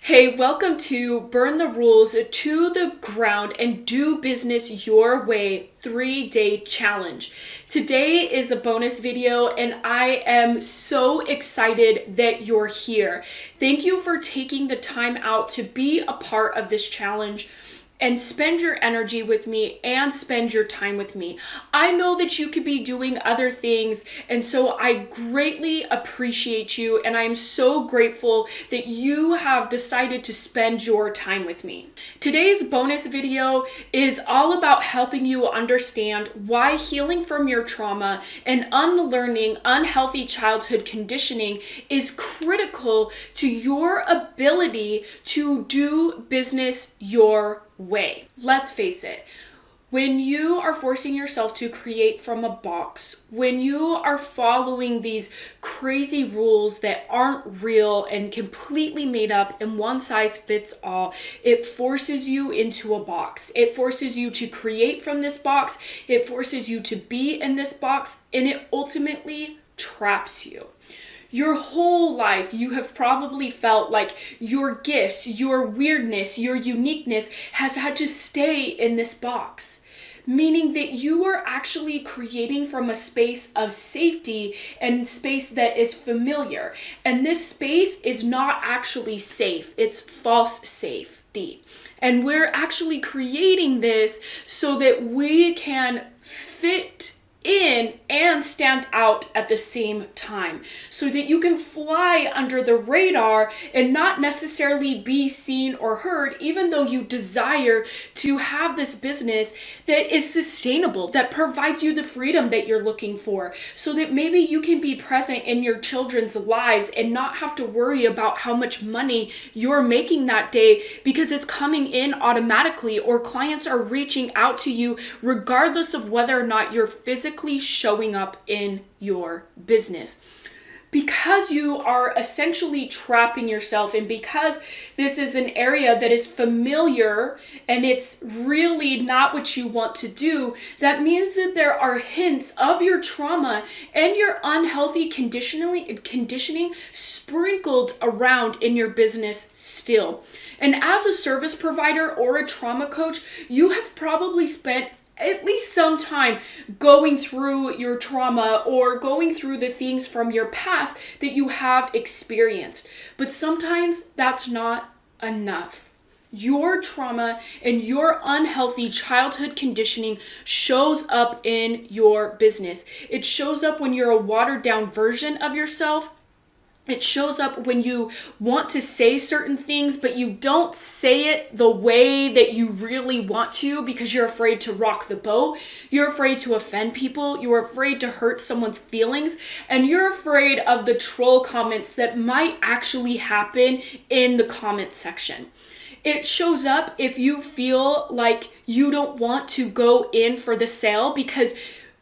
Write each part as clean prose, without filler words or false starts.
Hey, welcome to Burn the Rules to the Ground and Do Business Your Way 3-Day Challenge. Today is a bonus video and I am so excited that you're here. Thank you for taking the time out to be a part of this challenge and spend your energy with me and spend your time with me. I know that you could be doing other things, and so I greatly appreciate you, and I am so grateful that you have decided to spend your time with me. Today's bonus video is all about helping you understand why healing from your trauma and unlearning unhealthy childhood conditioning is critical to your ability to do business your way. Let's face it, when you are forcing yourself to create from a box, when you are following these crazy rules that aren't real and completely made up and one size fits all, it forces you into a box. It forces you to create from this box. It forces you to be in this box, and it ultimately traps you. Your whole life, you have probably felt like your gifts, your weirdness, your uniqueness has had to stay in this box, meaning that you are actually creating from a space of safety and space that is familiar. And this space is not actually safe, it's false safety. And we're actually creating this so that we can fit in and stand out at the same time, so that you can fly under the radar and not necessarily be seen or heard, even though you desire to have this business that is sustainable, that provides you the freedom that you're looking for, so that maybe you can be present in your children's lives and not have to worry about how much money you're making that day because it's coming in automatically, or clients are reaching out to you regardless of whether or not you're physically showing up in your business. Because you are essentially trapping yourself, and because this is an area that is familiar and it's really not what you want to do, that means that there are hints of your trauma and your unhealthy conditioning sprinkled around in your business still. And as a service provider or a trauma coach, you have probably spent at least some time going through your trauma or going through the things from your past that you have experienced. But sometimes that's not enough. Your trauma and your unhealthy childhood conditioning shows up in your business. It shows up when you're a watered down version of yourself. It shows up when you want to say certain things, but you don't say it the way that you really want to because you're afraid to rock the boat. You're afraid to offend people. You're afraid to hurt someone's feelings. And you're afraid of the troll comments that might actually happen in the comment section. It shows up if you feel like you don't want to go in for the sale because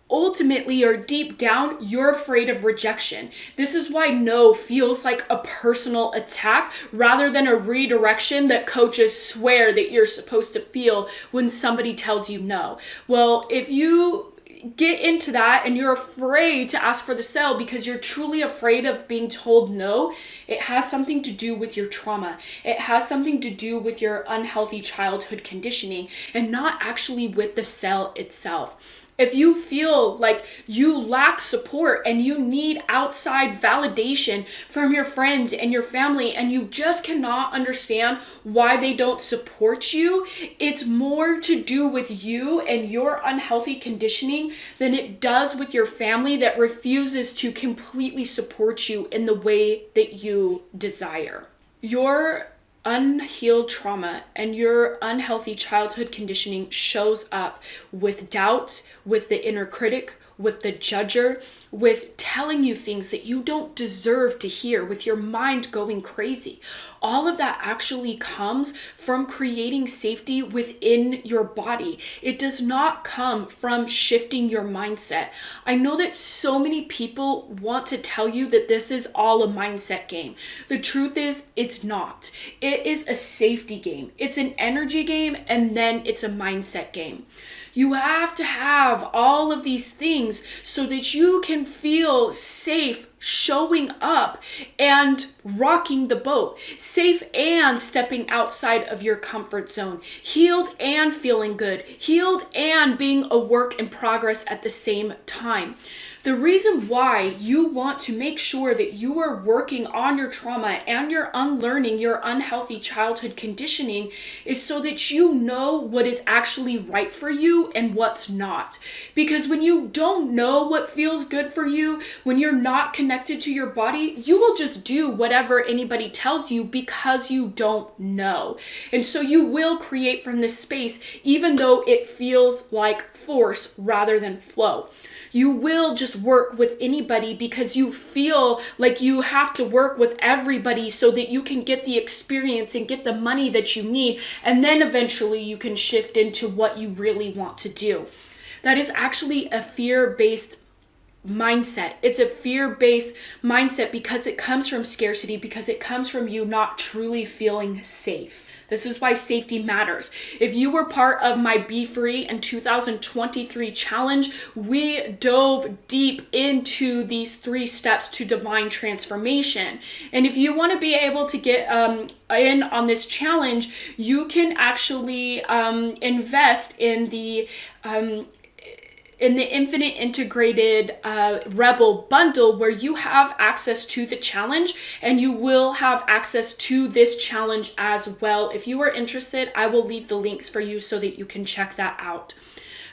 ultimately or deep down, you're afraid of rejection. This is why no feels like a personal attack rather than a redirection that coaches swear that you're supposed to feel when somebody tells you no. Well, if you get into that and you're afraid to ask for the sale because you're truly afraid of being told no, it has something to do with your trauma. It has something to do with your unhealthy childhood conditioning and not actually with the sale itself. If you feel like you lack support and you need outside validation from your friends and your family and you just cannot understand why they don't support you, it's more to do with you and your unhealthy conditioning than it does with your family that refuses to completely support you in the way that you desire. Your unhealed trauma and your unhealthy childhood conditioning shows up with doubt, with the inner critic, with the judger, with telling you things that you don't deserve to hear, with your mind going crazy. All of that actually comes from creating safety within your body. It does not come from shifting your mindset. I know that so many people want to tell you that this is all a mindset game. The truth is, it's not. It is a safety game. It's an energy game, and then it's a mindset game. You have to have all of these things so that you can can feel safe showing up and rocking the boat, safe and stepping outside of your comfort zone, healed and feeling good, healed and being a work in progress at the same time. The reason why you want to make sure that you are working on your trauma and you're unlearning your unhealthy childhood conditioning is so that you know what is actually right for you and what's not. Because when you don't know what feels good for you, when you're not connected to your body, you will just do whatever anybody tells you because you don't know. And so you will create from this space, even though it feels like force rather than flow. You will just work with anybody because you feel like you have to work with everybody so that you can get the experience and get the money that you need. And then eventually you can shift into what you really want to do. That is actually a fear-based mindset. It's a fear-based mindset because it comes from scarcity, because it comes from you not truly feeling safe. This is why safety matters. If you were part of my Be Free in 2023 challenge, we dove deep into these 3 steps to divine transformation. And if you want to be able to get in on this challenge, you can actually invest in the Infinite Integrated Rebel bundle, where you have access to the challenge and you will have access to this challenge as well. If you are interested, I will leave the links for you so that you can check that out.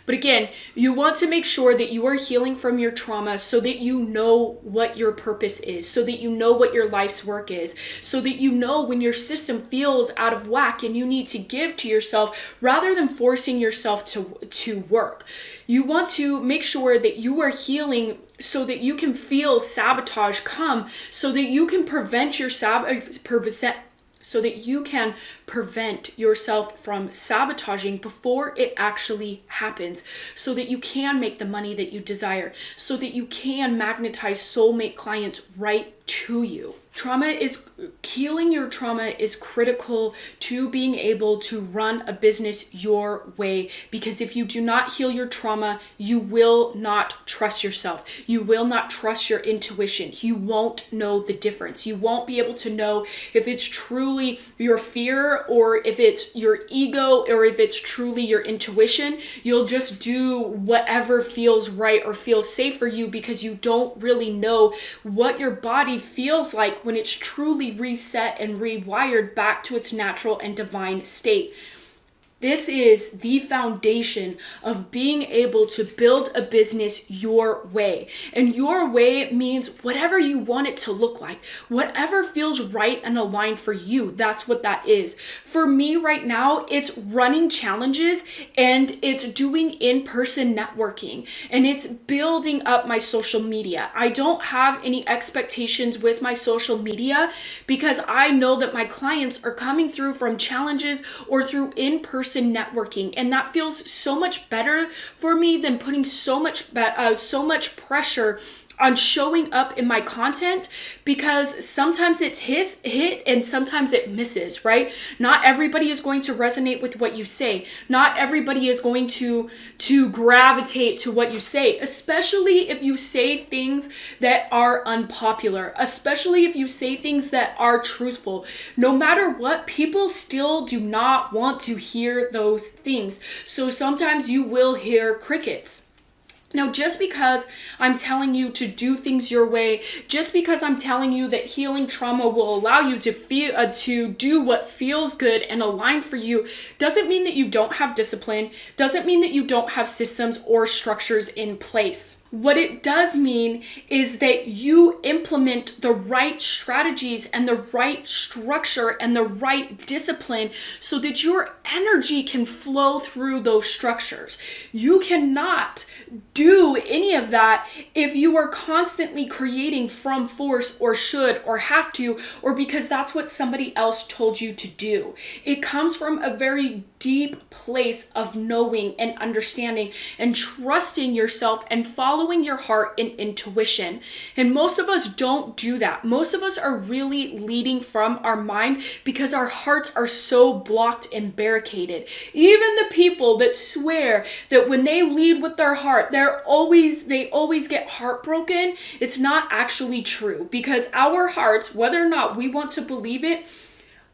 But again, you want to make sure that you are healing from your trauma so that you know what your purpose is, so that you know what your life's work is, so that you know when your system feels out of whack and you need to give to yourself rather than forcing yourself to work. You want to make sure that you are healing so that you can feel sabotage come, so that you can prevent yourself from sabotaging before it actually happens, so that you can make the money that you desire, so that you can magnetize soulmate clients right to you. Healing your trauma is critical to being able to run a business your way, because if you do not heal your trauma, you will not trust yourself. You will not trust your intuition. You won't know the difference. You won't be able to know if it's truly your fear or if it's your ego or if it's truly your intuition. You'll just do whatever feels right or feels safe for you because you don't really know what your body feels like when it's truly reset and rewired back to its natural and divine state. This is the foundation of being able to build a business your way. And your way means whatever you want it to look like. Whatever feels right and aligned for you, that's what that is. For me right now, it's running challenges and it's doing in-person networking and it's building up my social media. I don't have any expectations with my social media because I know that my clients are coming through from challenges or through in-person networking, and that feels so much better for me than putting so much pressure on showing up in my content, because sometimes it's hit and sometimes it misses, right? Not everybody is going to resonate with what you say. Not everybody is going to gravitate to what you say, especially if you say things that are unpopular, especially if you say things that are truthful. No matter what, people still do not want to hear those things. So sometimes you will hear crickets. Now, just because I'm telling you to do things your way, just because I'm telling you that healing trauma will allow you to do what feels good and align for you, doesn't mean that you don't have discipline, doesn't mean that you don't have systems or structures in place. What it does mean is that you implement the right strategies and the right structure and the right discipline so that your energy can flow through those structures. You cannot do any of that if you are constantly creating from force or should or have to, or because that's what somebody else told you to do. It comes from a very deep place of knowing and understanding and trusting yourself and following following your heart and intuition. And most of us don't do that. Most of us are really leading from our mind because our hearts are so blocked and barricaded. Even the people that swear that when they lead with their heart, they always get heartbroken, it's not actually true, because our hearts, whether or not we want to believe it,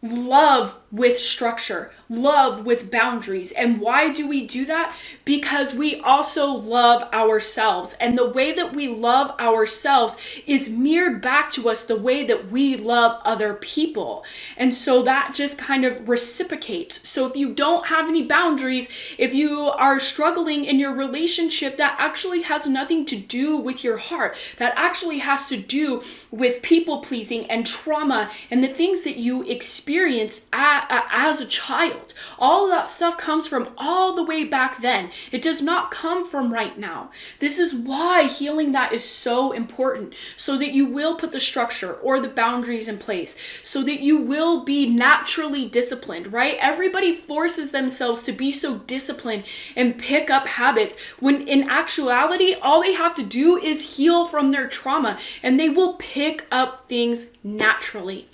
love with structure, love with boundaries. And why do we do that? Because we also love ourselves. And the way that we love ourselves is mirrored back to us the way that we love other people. And so that just kind of reciprocates. So if you don't have any boundaries, if you are struggling in your relationship, that actually has nothing to do with your heart. That actually has to do with people pleasing and trauma and the things that you experience as a child. All of that stuff comes from all the way back then. It does not come from right now. This is why healing that is so important, so that you will put the structure or the boundaries in place, so that you will be naturally disciplined, right? Everybody forces themselves to be so disciplined and pick up habits when in actuality, all they have to do is heal from their trauma and they will pick up things naturally.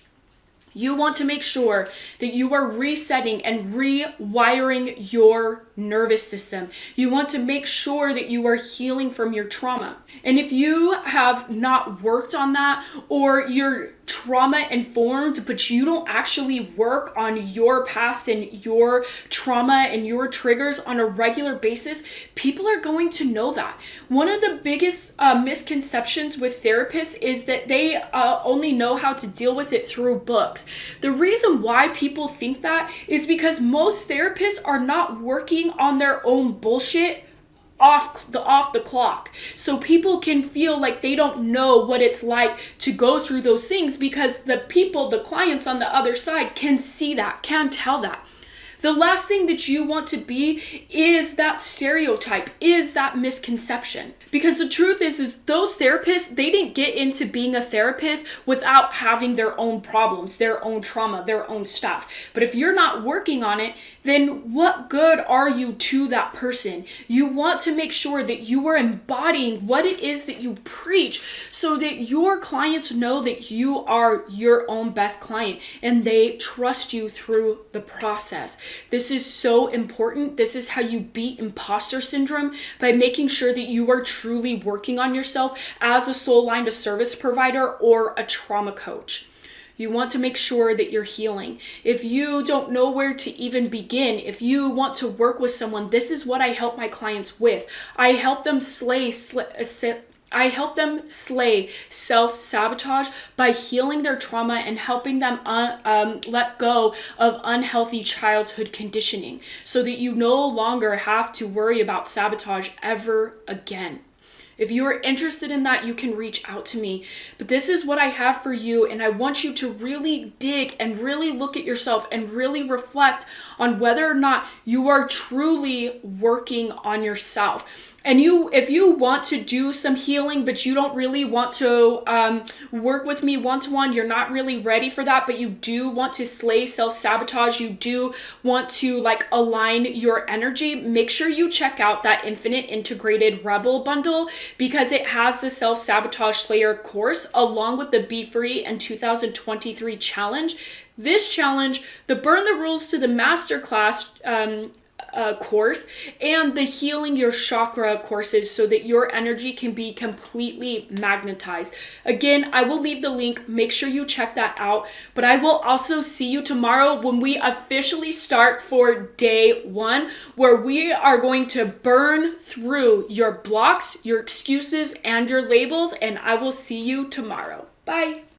You want to make sure that you are resetting and rewiring your nervous system. You want to make sure that you are healing from your trauma. And if you have not worked on that, or you're trauma informed, but you don't actually work on your past and your trauma and your triggers on a regular basis, people are going to know that. One of the biggest misconceptions with therapists is that they only know how to deal with it through books. The reason why people think that is because most therapists are not working on their own bullshit off the clock. So people can feel like they don't know what it's like to go through those things because the clients on the other side can see that, can tell that. The last thing that you want to be is that stereotype, is that misconception. Because the truth is those therapists, they didn't get into being a therapist without having their own problems, their own trauma, their own stuff. But if you're not working on it, then what good are you to that person? You want to make sure that you are embodying what it is that you preach so that your clients know that you are your own best client and they trust you through the process. This is so important. This is how you beat imposter syndrome, by making sure that you are truly working on yourself as a soul line to service provider or a trauma coach. You want to make sure that you're healing. If you don't know where to even begin, if you want to work with someone, this is what I help my clients with. I help them slay self-sabotage by healing their trauma and helping them let go of unhealthy childhood conditioning so that you no longer have to worry about sabotage ever again. If you are interested in that, you can reach out to me. But this is what I have for you, and I want you to really dig and really look at yourself and really reflect on whether or not you are truly working on yourself. And if you want to do some healing, but you don't really want to work with me one-to-one, you're not really ready for that, but you do want to slay self-sabotage, you do want to align your energy, make sure you check out that Infinite Integrated Rebel bundle, because it has the Self-Sabotage Slayer course along with the Be Free and 2023 challenge. This challenge, the Burn the Rules to the Masterclass course, and the Healing Your Chakra courses so that your energy can be completely magnetized. Again, I will leave the link. Make sure you check that out. But I will also see you tomorrow when we officially start for day 1, where we are going to burn through your blocks, your excuses, and your labels. And I will see you tomorrow. Bye.